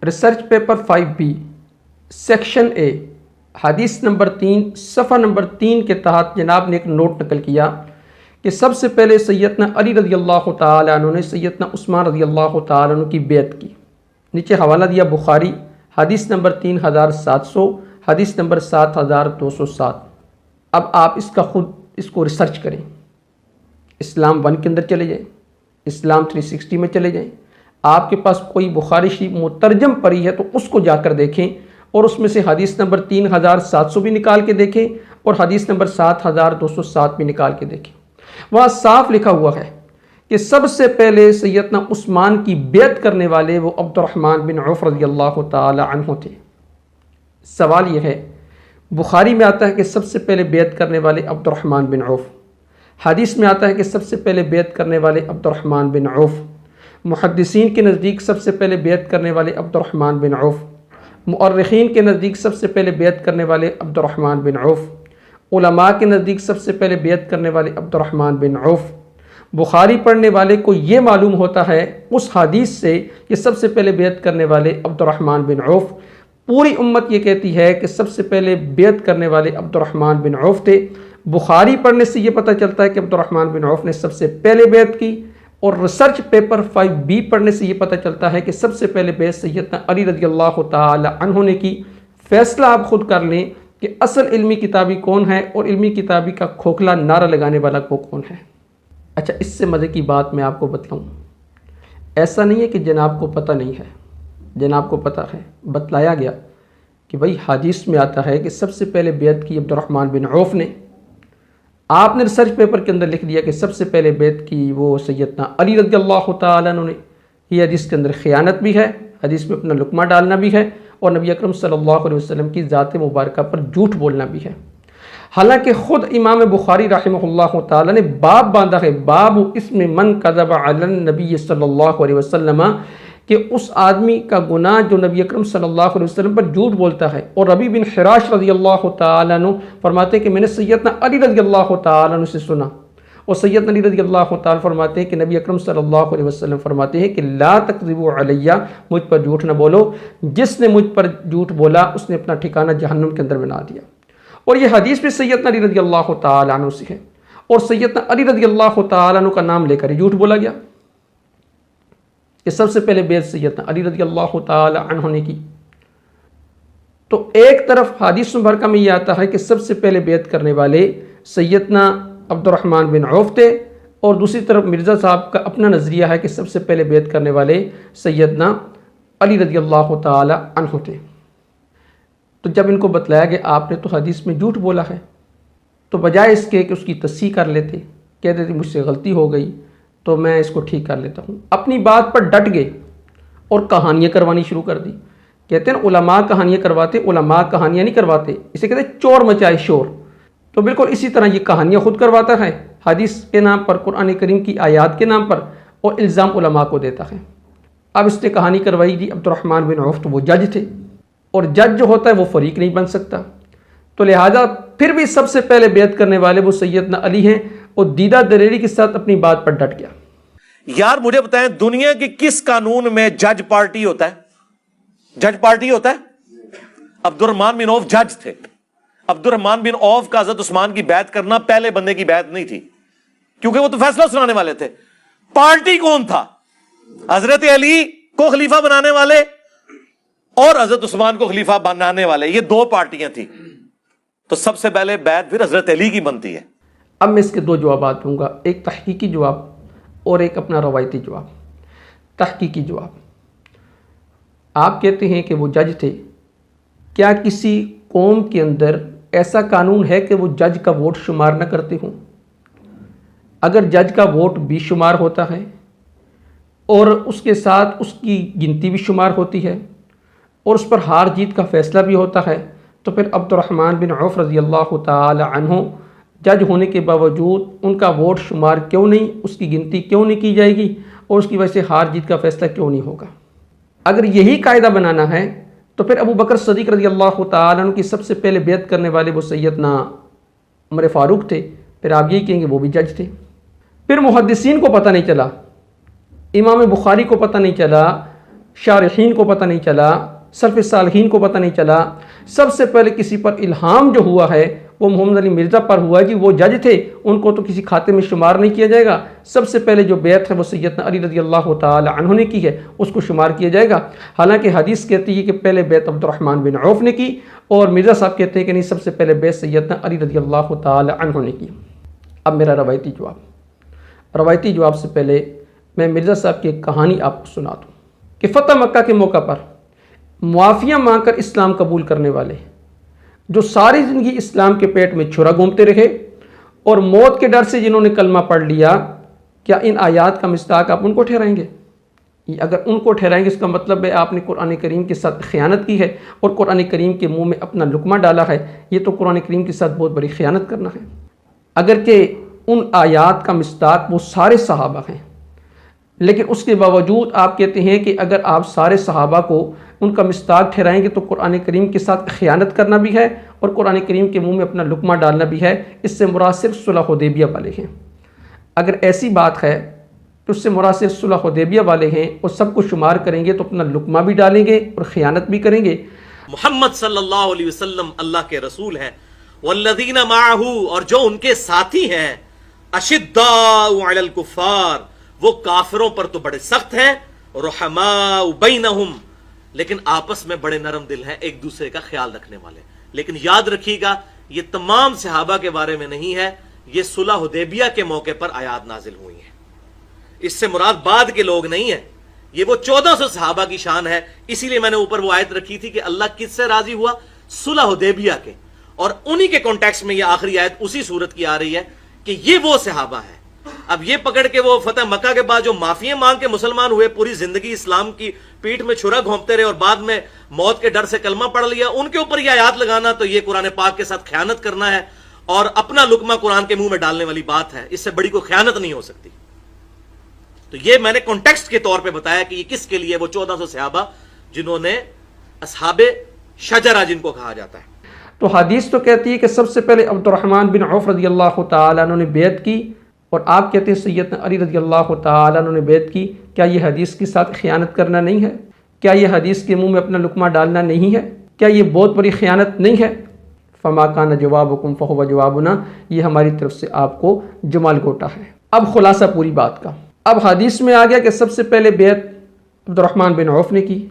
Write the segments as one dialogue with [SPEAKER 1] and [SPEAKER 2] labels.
[SPEAKER 1] Research paper 5B section A حدیث number 3 صفحہ number 3 کے تحت جناب نے ایک نوٹ نقل کیا کہ سب سے پہلے سیدنا علی رضی اللہ تعالیٰ عنہ نے سیدنا عثمان رضی اللہ تعالیٰ عنہ کی بیعت کی۔ نیچے حوالہ دیا بخاری حدیث نمبر 3700 حدیث نمبر 7207۔ اب آپ اس کو ریسرچ کریں، اسلام 1 کے اندر چلے جائیں، اسلام 360 میں چلے جائیں۔ آپ کے پاس کوئی بخاری شریف مترجم پڑھی ہے تو اس کو جا کر دیکھیں اور اس میں سے حدیث نمبر 3700 بھی نکال کے دیکھیں اور حدیث نمبر 7207 بھی نکال کے دیکھیں۔ وہاں صاف لکھا ہوا ہے کہ سب سے پہلے سیدنا عثمان کی بیعت کرنے والے وہ عبد الرحمن بن عوف رضی اللہ تعالی عنہ تھے۔ سوال یہ ہے، بخاری میں آتا ہے کہ سب سے پہلے بیعت کرنے والے عبد الرحمن بن عوف، حدیث میں آتا ہے کہ سب سے پہلے بیعت کرنے والے عبد الرحمن بن عوف، محدثین کے نزدیک سب سے پہلے بیعت کرنے والے عبد الرحمن بن عوف، مؤرخین کے نزدیک سب سے پہلے بیعت کرنے والے عبد الرحمن بن عوف، علماء کے نزدیک سب سے پہلے بیعت کرنے والے عبد الرحمن بن عوف۔ بخاری پڑھنے والے کو یہ معلوم ہوتا ہے اس حدیث سے کہ سب سے پہلے بیعت کرنے والے عبد الرحمن بن عوف، پوری امت یہ کہتی ہے کہ سب سے پہلے بیعت کرنے والے عبد الرحمن بن عوف تھے۔ بخاری پڑھنے سے یہ پتہ چلتا ہے کہ عبد الرحمن بن عوف نے سب سے پہلے بیعت کی، اور ریسرچ پیپر 5B پڑھنے سے یہ پتہ چلتا ہے کہ سب سے پہلے بیعت سیدنا علی رضی اللہ تعالی عنہ نے کی۔ فیصلہ آپ خود کر لیں کہ اصل علمی کتابی کون ہے اور علمی کتابی کا کھوکھلا نعرہ لگانے والا وہ کون ہے۔ اچھا، اس سے مزے کی بات میں آپ کو بتلاؤں، ایسا نہیں ہے کہ جناب کو پتہ نہیں ہے، جناب کو پتہ ہے۔ بتلایا گیا کہ بھئی حدیث میں آتا ہے کہ سب سے پہلے بیعت کی عبد الرحمن بن عوف نے، آپ نے ریسرچ پیپر کے اندر لکھ دیا کہ سب سے پہلے بیعت کی وہ سیدنا علی رضی اللہ تعالیٰ عنہ نے۔ یہ حدیث کے اندر خیانت بھی ہے، حدیث میں اپنا لقمہ ڈالنا بھی ہے، اور نبی اکرم صلی اللہ علیہ وسلم کی ذات مبارکہ پر جھوٹ بولنا بھی ہے۔ حالانکہ خود امام بخاری رحمہ اللہ تعالیٰ نے باب باندھا ہے، باب اسم من کذب علی النبی صلی اللہ علیہ وسلم، کہ اس آدمی کا گناہ جو نبی اکرم صلی اللہ علیہ وسلم پر جھوٹ بولتا ہے۔ اور ربیع بن حراش رضی اللہ تعالیٰ عنہ فرماتے ہیں کہ میں نے سیدنا علی رضی اللہ تعالیٰ عنہ سے سنا، اور سیدنا علی رضی اللہ تعالیٰ فرماتے ہیں کہ نبی اکرم صلی اللہ علیہ وسلم فرماتے ہیں کہ لا تکذبوا علیہ، مجھ پر جھوٹ نہ بولو، جس نے مجھ پر جھوٹ بولا اس نے اپنا ٹھکانہ جہنم کے اندر بنا دیا۔ اور یہ حدیث بھی سیدنا علی رضی اللہ تعالیٰ عنہ سے ہے، اور سیدنا علی رضی اللہ تعالیٰ عنہ کا نام لے کر ہی جھوٹ بولا گیا کہ سب سے پہلے بیعت سیدنا علی رضی اللہ تعالی عنہ نے کی۔ تو ایک طرف حدیث مبارکہ میں یہ آتا ہے کہ سب سے پہلے بیعت کرنے والے سیدنا عبد الرحمن بن عوف تھے، اور دوسری طرف مرزا صاحب کا اپنا نظریہ ہے کہ سب سے پہلے بیعت کرنے والے سیدنا علی رضی اللہ تعالی عنہ تھے۔ تو جب ان کو بتلایا کہ آپ نے تو حدیث میں جھوٹ بولا ہے، تو بجائے اس کے کہ اس کی تصحیح کر لیتے، کہتے تھے مجھ سے غلطی ہو گئی تو میں اس کو ٹھیک کر لیتا ہوں، اپنی بات پر ڈٹ گئے اور کہانیاں کروانی شروع کر دی۔ کہتے ہیں علماء کہانیاں کرواتے، علماء کہانیاں نہیں کرواتے، اسے کہتے ہیں چور مچائے شور۔ تو بالکل اسی طرح یہ کہانیاں خود کرواتا ہے حدیث کے نام پر، قرآن کریم کی آیات کے نام پر، اور الزام علماء کو دیتا ہے۔ اب اس نے کہانی کروائی دی عبد الرحمن بن عوف، تو وہ جج تھے، اور جج جو ہوتا ہے وہ فریق نہیں بن سکتا، تو لہٰذا پھر بھی سب سے پہلے بیعت کرنے والے وہ سیدنا علی ہیں، اور دیدہ دلیری کے ساتھ اپنی بات پر ڈٹ گیا۔
[SPEAKER 2] یار مجھے بتائیں، دنیا کے کس قانون میں جج پارٹی ہوتا ہے؟ جج پارٹی ہوتا ہے؟ عبد الرحمن بن عوف جج تھے۔ عبد الرحمن بن عوف کا حضرت عثمان کی بیعت کرنا پہلے بندے کی بیعت نہیں تھی، کیونکہ وہ تو فیصلہ سنانے والے تھے۔ پارٹی کون تھا؟ حضرت علی کو خلیفہ بنانے والے اور حضرت عثمان کو خلیفہ بنانے والے، یہ دو پارٹیاں تھیں۔ تو سب سے پہلے بیعت پھر حضرت علی کی بنتی ہے۔
[SPEAKER 1] اب میں اس کے دو جوابات دوں گا، ایک تحقیقی جواب اور ایک اپنا روایتی جواب۔ تحقیقی جواب، آپ کہتے ہیں کہ وہ جج تھے، کیا کسی قوم کے اندر ایسا قانون ہے کہ وہ جج کا ووٹ شمار نہ کرتے ہوں؟ اگر جج کا ووٹ بھی شمار ہوتا ہے اور اس کے ساتھ اس کی گنتی بھی شمار ہوتی ہے اور اس پر ہار جیت کا فیصلہ بھی ہوتا ہے، تو پھر عبد الرحمن بن عوف رضی اللہ تعالی عنہ جج ہونے کے باوجود ان کا ووٹ شمار کیوں نہیں، اس کی گنتی کیوں نہیں کی جائے گی، اور اس کی وجہ سے ہار جیت کا فیصلہ کیوں نہیں ہوگا؟ اگر یہی قاعدہ بنانا ہے تو پھر ابو بکر صدیق رضی اللہ تعالیٰ عنہ کی سب سے پہلے بیعت کرنے والے وہ سیدنا عمر فاروق تھے، پھر آپ یہی کہیں گے وہ بھی جج تھے۔ پھر محدثین کو پتہ نہیں چلا، امام بخاری کو پتہ نہیں چلا شارحین کو پتہ نہیں چلا، سلف صالحین کو پتہ نہیں چلا، سب سے پہلے کسی پر الہام جو ہوا ہے وہ محمد علی مرزا پر ہوا ہے جی، وہ جج تھے، ان کو تو کسی کھاتے میں شمار نہیں کیا جائے گا۔ سب سے پہلے جو بیعت ہے وہ سیدنا علی رضی اللہ تعالی عنہ نے کی ہے، اس کو شمار کیا جائے گا۔ حالانکہ حدیث کہتی ہے کہ پہلے بیعت عبد الرحمن بن عوف نے کی، اور مرزا صاحب کہتے ہیں کہ نہیں، سب سے پہلے بیعت سیدنا علی رضی اللہ تعالی عنہ نے کی۔ اب میرا روایتی جواب سے پہلے میں مرزا صاحب کی ایک کہانی آپ کو سنا دوں کہ فتح مکہ کے موقع پر معافیاں مانگ کر اسلام قبول کرنے والے جو ساری زندگی اسلام کے پیٹ میں چھرا گھومتے رہے اور موت کے ڈر سے جنہوں نے کلمہ پڑھ لیا، کیا ان آیات کا مصداق آپ ان کو ٹھہرائیں گے؟ اگر ان کو ٹھہرائیں گے اس کا مطلب ہے آپ نے قرآن کریم کے ساتھ خیانت کی ہے اور قرآن کریم کے منہ میں اپنا لقمہ ڈالا ہے۔ یہ تو قرآن کریم کے ساتھ بہت بڑی خیانت کرنا ہے۔ اگرچہ ان آیات کا مصداق وہ سارے صحابہ ہیں، لیکن اس کے باوجود آپ کہتے ہیں کہ اگر آپ سارے صحابہ کو ان کا مصداق ٹھہرائیں گے تو قرآن کریم کے ساتھ خیانت کرنا بھی ہے اور قرآن کریم کے منہ میں اپنا لقمہ ڈالنا بھی ہے۔ اس سے مراد صرف صلح حدیبیہ والے ہیں۔ اگر ایسی بات ہے تو اس سے مراد صرف صلح حدیبیہ والے ہیں، اور سب کو شمار کریں گے تو اپنا لقمہ بھی ڈالیں گے اور خیانت بھی کریں گے۔
[SPEAKER 3] محمد صلی اللہ علیہ وسلم اللہ کے رسول ہیں، والذین معہ، اور جو ان کے ساتھی ہیں، اشداء علی الکفار، وہ کافروں پر تو بڑے سخت ہیں، رحماء بینہم، لیکن آپس میں بڑے نرم دل ہیں، ایک دوسرے کا خیال رکھنے والے۔ لیکن یاد رکھیے گا یہ تمام صحابہ کے بارے میں نہیں ہے، یہ صلح حدیبیہ کے موقع پر آیات نازل ہوئی ہیں۔ اس سے مراد بعد کے لوگ نہیں ہیں، یہ وہ 1400 صحابہ کی شان ہے۔ اسی لیے میں نے اوپر وہ آیت رکھی تھی کہ اللہ کس سے راضی ہوا؟ صلح حدیبیہ کے، اور انہی کے کانٹیکس میں یہ آخری آیت اسی صورت کی آ رہی ہے کہ یہ وہ صحابہ ہیں۔ اب یہ پکڑ کے وہ فتح مکہ کے بعد جو معافیاں مانگ کے مسلمان ہوئے، پوری زندگی اسلام کی پیٹھ میں چھرا گھونپتے رہے اور بعد میں موت کے ڈر سے کلمہ پڑھ لیا، ان کے اوپر یہ آیات لگانا تو یہ قرآن پاک کے ساتھ خیانت کرنا ہے، اور اپنا لقمہ قرآن کے منہ میں ڈالنے والی بات ہے۔ اس سے بڑی کوئی خیانت نہیں ہو سکتی۔ تو یہ میں نے کانٹیکسٹ کے طور پہ بتایا کہ یہ کس کے لیے، وہ 1400 صحابہ جنہوں نے اصحاب شجرہ جن کو کہا جاتا ہے۔
[SPEAKER 1] تو حدیث تو کہتی ہے کہ سب سے پہلے عبد الرحمن بن عوف رضی اللہ تعالیٰ عنہ نے بیعت کی، اور آپ کہتے ہیں سیدنا علی رضی اللہ تعالیٰ عنہ نے بیعت کی۔ کیا یہ حدیث کے ساتھ خیانت کرنا نہیں ہے؟ کیا یہ حدیث کے منہ میں اپنا لقمہ ڈالنا نہیں ہے؟ کیا یہ بہت بڑی خیانت نہیں ہے؟ فما کان جوابکم فہو جوابنا، یہ ہماری طرف سے آپ کو جمال گوٹا ہے۔ اب خلاصہ پوری بات کا، اب حدیث میں آ گیا کہ سب سے پہلے بیعت عبد الرحمن بن عوف نے کی،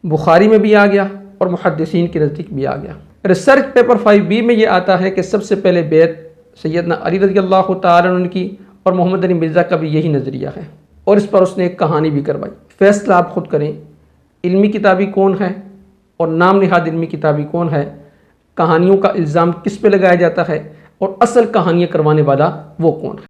[SPEAKER 1] بخاری میں بھی آ گیا اور محدثین کے نزدیک بھی آ گیا۔ ریسرچ پیپر 5B میں یہ آتا ہے کہ سب سے پہلے بیعت سیدنا علی رضی اللہ تعالیٰ عنہ نے کی، اور محمد علی مرزا کا بھی یہی نظریہ ہے، اور اس پر اس نے ایک کہانی بھی کروائی۔ فیصلہ آپ خود کریں، علمی کتابی کون ہے اور نام نہاد علمی کتابی کون ہے، کہانیوں کا الزام کس پہ لگایا جاتا ہے، اور اصل کہانیاں کروانے والا وہ کون ہے۔